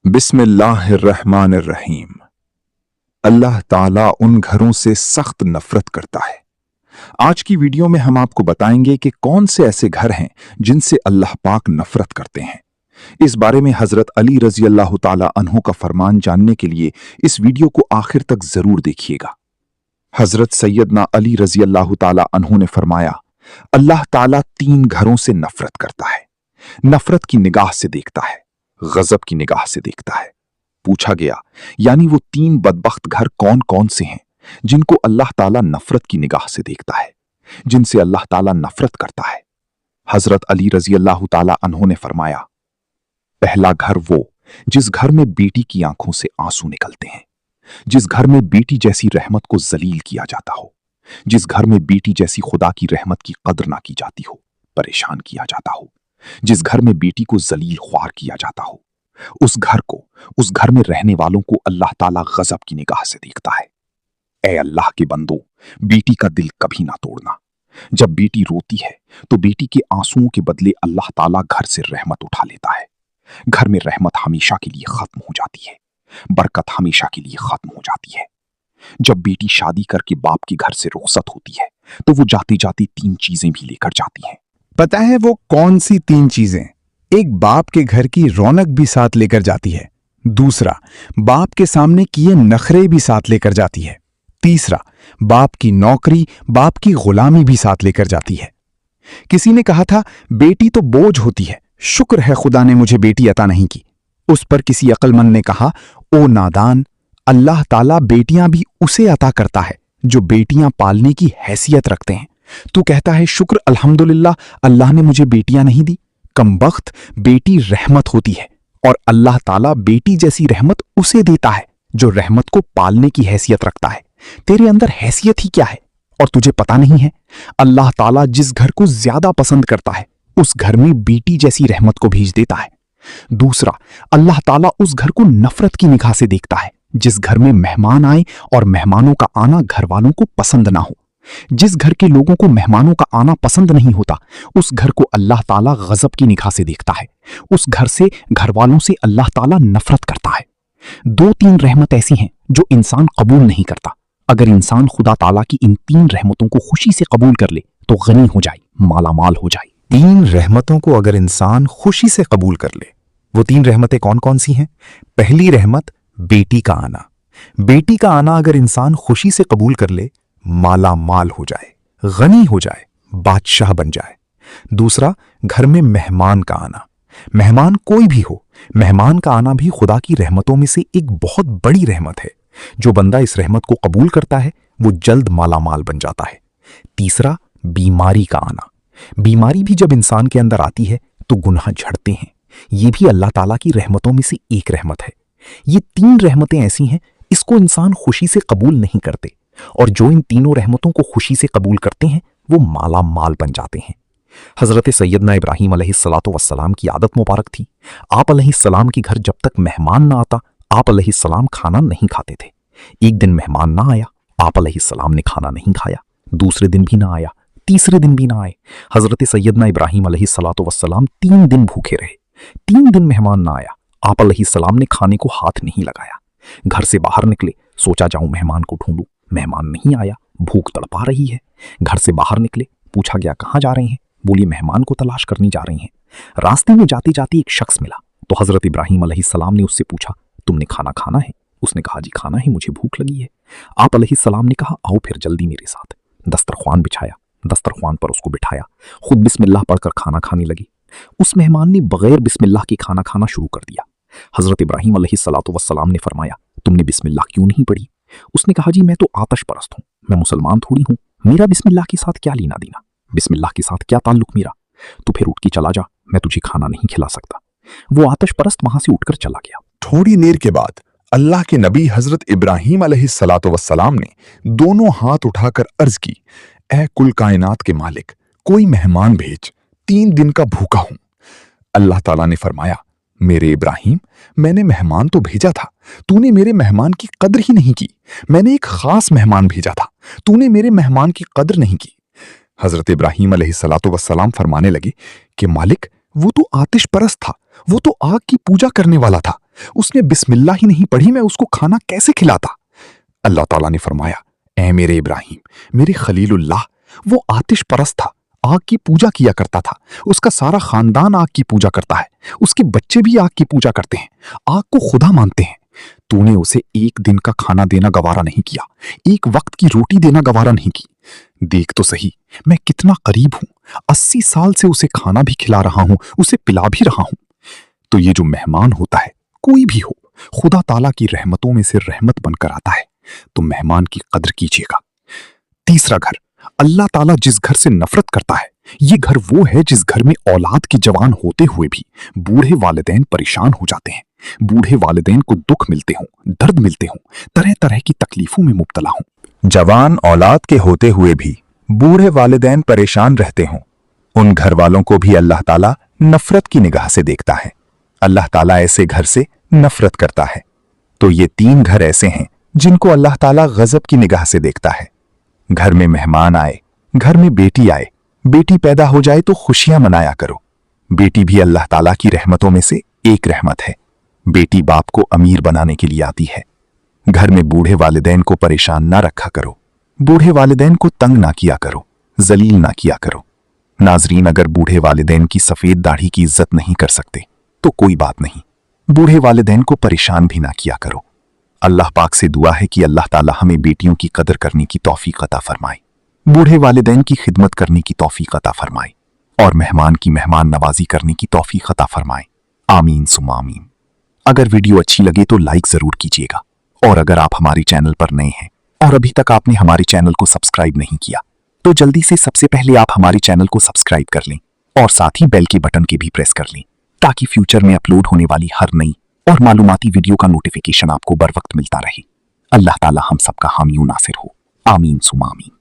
बिस्मिल्लाहिर्रहमानिर्रहीम। अल्लाह ताला उन घरों से सख्त नफरत करता है। आज की वीडियो में हम आपको बताएंगे कि कौन से ऐसे घर हैं जिनसे अल्लाह पाक नफरत करते हैं। इस बारे में हजरत अली रजी अल्लाह ताला अन्हु का फरमान जानने के लिए इस वीडियो को आखिर तक जरूर देखिएगा। हजरत सैयदना अली रजी अल्लाह ताला अन्हु ने फरमाया, अल्लाह ताला 3 घरों से नफरत करता है। नफरत की निगाह से देखता है, गजब की निगाह से देखता है। पूछा गया, यानी वो 3 बदबख्त घर कौन कौन से हैं जिनको अल्लाह ताला नफरत की निगाह से देखता है, जिनसे अल्लाह ताला नफरत करता है। हजरत अली रजी अल्लाह ताला अन्हु ने फरमाया, पहला घर वो जिस घर में बेटी की आंखों से आंसू निकलते हैं, जिस घर में बेटी जैसी रहमत को जलील किया जाता हो, जिस घर में बेटी जैसी खुदा की रहमत की कद्र ना की जाती हो, परेशान किया जाता हो, जिस घर में बेटी को जलील ख्वार किया जाता हो, उस घर में रहने वालों को अल्लाह ताला गजब की निगाह से देखता है। ए अल्लाह के बंदो, बेटी का दिल कभी ना तोड़ना। जब बेटी रोती है तो बेटी के आंसुओं के बदले अल्लाह ताला घर से रहमत उठा लेता है। घर में रहमत हमेशा के लिए खत्म हो जाती है, बरकत हमेशा के लिए खत्म हो जाती है। जब बेटी शादी करके बाप के घर से रुखसत होती है तो वो जाती जाती 3 चीजें भी लेकर जाती हैं। पता है वो कौन सी 3 चीजें? एक, बाप के घर की रौनक भी साथ लेकर जाती है। दूसरा, बाप के सामने किए नखरे भी साथ लेकर जाती है। तीसरा, बाप की नौकरी, बाप की गुलामी भी साथ लेकर जाती है। किसी ने कहा था, बेटी तो बोझ होती है, शुक्र है खुदा ने मुझे बेटी अता नहीं की। उस पर किसी अक्लमंद ने कहा, ओ नादान, अल्लाह ताला बेटियां भी उसे अता करता है जो बेटियां पालने की हैसियत रखते हैं। तू कहता है शुक्र अल्हम्दुलिल्लाह, अल्लाह ने मुझे बेटियां नहीं दी। कमबख्त, बेटी रहमत होती है और अल्लाह ताला बेटी जैसी रहमत उसे देता है जो रहमत को पालने की हैसियत रखता है। तेरे अंदर हैसियत ही क्या है और तुझे पता नहीं है? अल्लाह ताला जिस घर को ज्यादा पसंद करता है उस घर में बेटी जैसी रहमत को भेज देता है। दूसरा, अल्लाह ताला उस घर को नफरत की निगाह से देखता है जिस घर में मेहमान आए और मेहमानों का आना घर वालों को पसंद ना हो। जिस घर के लोगों को मेहमानों का आना पसंद नहीं होता उस घर को अल्लाह ताला गजब की निगाह से देखता है। उस घर से, घर वालों से अल्लाह ताला नफरत करता है। 2-3 रहमत ऐसी हैं जो इंसान कबूल नहीं करता। अगर इंसान खुदा ताला की इन 3 रहमतों को खुशी से कबूल कर ले तो गनी हो जाए, मालामाल हो जाए। 3 रहमतों को अगर इंसान खुशी से कबूल कर ले, वो 3 रहमतें कौन कौन सी हैं? पहली रहमत, बेटी का आना। बेटी का आना अगर इंसान खुशी से कबूल कर ले, माला माल हो जाए, गनी हो जाए, बादशाह बन जाए। दूसरा, घर में मेहमान का आना। मेहमान कोई भी हो, मेहमान का आना भी खुदा की रहमतों में से एक बहुत बड़ी रहमत है। जो बंदा इस रहमत को कबूल करता है वो जल्द माला माल बन जाता है। तीसरा, बीमारी का आना। बीमारी भी जब इंसान के अंदर आती है तो गुनाह झड़ते हैं। ये भी अल्लाह ताला की रहमतों में से एक रहमत है। ये 3 रहमतें ऐसी हैं, इसको इंसान खुशी से कबूल नहीं करते, और जो इन तीनों रहमतों को खुशी से कबूल करते हैं वो माला माल बन जाते हैं। हजरत सैयदना इब्राहीम अलैहिस्सलातु वस्सलाम की आदत मुबारक थी, आप अलैहिस्सलाम के घर जब तक मेहमान ना आता आप अलैहिस्सलाम खाना नहीं खाते थे। एक दिन मेहमान ना आया, आप अलैहिस्सलाम ने खाना नहीं खाया। दूसरे दिन भी ना आया, तीसरे दिन भी ना आए। हजरत सैयदना इब्राहीम अलैहिस्सलातु वस्सलाम 3 दिन भूखे रहे। 3 दिन मेहमान ना आया, आप अलैहिस्सलाम ने खाने को हाथ नहीं लगाया। घर से बाहर निकले, सोचा जाऊं मेहमान को ढूंढूं, मेहमान नहीं आया, भूख तड़पा रही है। घर से बाहर निकले, पूछा गया कहाँ जा रहे हैं? बोली मेहमान को तलाश करनी जा रही हैं। रास्ते में जाते जाते एक शख्स मिला तो हजरत इब्राहीम अलैहिस्सलाम ने उससे पूछा, तुमने खाना खाना है? उसने कहा, जी खाना है, मुझे भूख लगी है। आप अलैहिस्सलाम ने कहा, आओ फिर जल्दी मेरे साथ। दस्तरख्वान बिछाया, दस्तरख्वान पर उसको बिठाया, खुद बिस्मिल्लाह पढ़कर खाना खाने लगी। उस मेहमान ने बगैर बिस्मिल्लाह के खाना खाना शुरू कर दिया। हजरत इब्राहीम अलैहिस्सलातु वस्सलाम ने फरमाया, तुमने बिस्मिल्लाह क्यों नहीं पढ़ी? उसने कहा, जी मैं तो आतश परस्त हूं, मैं मुसलमान थोड़ी हूं, मेरा बिस्मिल्लाह के साथ क्या लेना देना, बिस्मिल्लाह के साथ क्या ताल्लुक मेरा? तो फिर उठ के चला जा, मैं तुझे खाना नहीं खिला सकता। वो आतश परस्त वहां से उठकर चला गया। थोड़ी देर के बाद अल्लाह के नबी हजरत इब्राहीम अलैहिस्सलातु वस्सलाम ने दोनों हाथ उठाकर अर्ज की, ए कुल कायनात के मालिक, कोई मेहमान भेज, 3 दिन का भूखा हूं। अल्लाह ताला ने फरमाया, मेरे इब्राहिम, मैंने मेहमान तो भेजा था, तूने मेरे मेहमान की कद्र ही नहीं की। मैंने एक खास मेहमान भेजा था, तूने मेरे मेहमान की कद्र नहीं की। हजरत इब्राहीम अलैहिस्सलातु वस्सलाम फरमाने लगे कि मालिक, वो तो आतिश परस्त था, वो तो आग की पूजा करने वाला था, उसने बिस्मिल्लाह ही नहीं पढ़ी, मैं उसको खाना कैसे खिलाता? अल्लाह ताला ने फरमाया, ऐ मेरे इब्राहिम, मेरे खलीलुल्लाह, वो आतिश परस्त था, आग की पूजा किया करता था। उसका सारा खानदान आग की पूजा करता है, उसके बच्चे भी आग की पूजा करते हैं, आग को खुदा मानते हैं। तूने उसे एक दिन का खाना देना गवारा नहीं किया, एक वक्त की रोटी देना गवारा नहीं की। देख तो सही मैं कितना करीब हूं, 80 साल से उसे खाना भी खिला रहा हूं, उसे पिला भी रहा हूं। तो ये जो मेहमान होता है, कोई भी हो, खुदा ताला की रहमतों में से रहमत बनकर आता है, तो मेहमान की कद्र कीजिएगा। तीसरा घर, अल्लाह ताला जिस घर से नफरत करता है, ये घर वो है जिस घर में औलाद के जवान होते हुए भी बूढ़े वालिदैन परेशान हो जाते हैं, बूढ़े वालिदैन को दुख मिलते हों, दर्द मिलते हों, तरह तरह की तकलीफों में मुब्तला हों। जवान औलाद के होते हुए भी बूढ़े वालिदैन परेशान रहते हों, उन घर वालों को भी अल्लाह ताला नफरत की निगाह से देखता है। अल्लाह ताला ऐसे घर से नफरत करता है। तो ये 3 घर ऐसे हैं जिनको अल्लाह ताला गजब की निगाह से देखता है। घर में मेहमान आए, घर में बेटी आए, बेटी पैदा हो जाए तो खुशियां मनाया करो। बेटी भी अल्लाह ताला की रहमतों में से एक रहमत है। बेटी बाप को अमीर बनाने के लिए आती है। घर में बूढ़े वालिदैन को परेशान ना रखा करो, बूढ़े वालिदैन को तंग ना किया करो, जलील ना किया करो। नाजरीन, अगर बूढ़े वालिदैन की सफेद दाढ़ी की इज्जत नहीं कर सकते तो कोई बात नहीं, बूढ़े वालिदैन को परेशान भी ना किया करो। अल्लाह पाक से दुआ है कि अल्लाह ताला हमें बेटियों की कदर करने की तौफीक अता फरमाए, बूढ़े वालिदैन की खिदमत करने की तौफीक अता फरमाए और मेहमान की मेहमान नवाजी करने की तौफीक अता फरमाए। आमीन सुम्मा आमीन। अगर वीडियो अच्छी लगे तो लाइक जरूर कीजिएगा, और अगर आप हमारे चैनल पर नए हैं और अभी तक आपने हमारे चैनल को सब्सक्राइब नहीं किया तो जल्दी से सबसे पहले आप हमारे चैनल को सब्सक्राइब कर लें और साथ ही बेल के बटन के भी प्रेस कर लें, ताकि फ्यूचर में अपलोड होने वाली हर नई और मालूमाती वीडियो का नोटिफिकेशन आपको बर वक्त मिलता रहे। अल्लाह ताला हम सबका हामी नासिर हो। आमीन सुमा आमीन।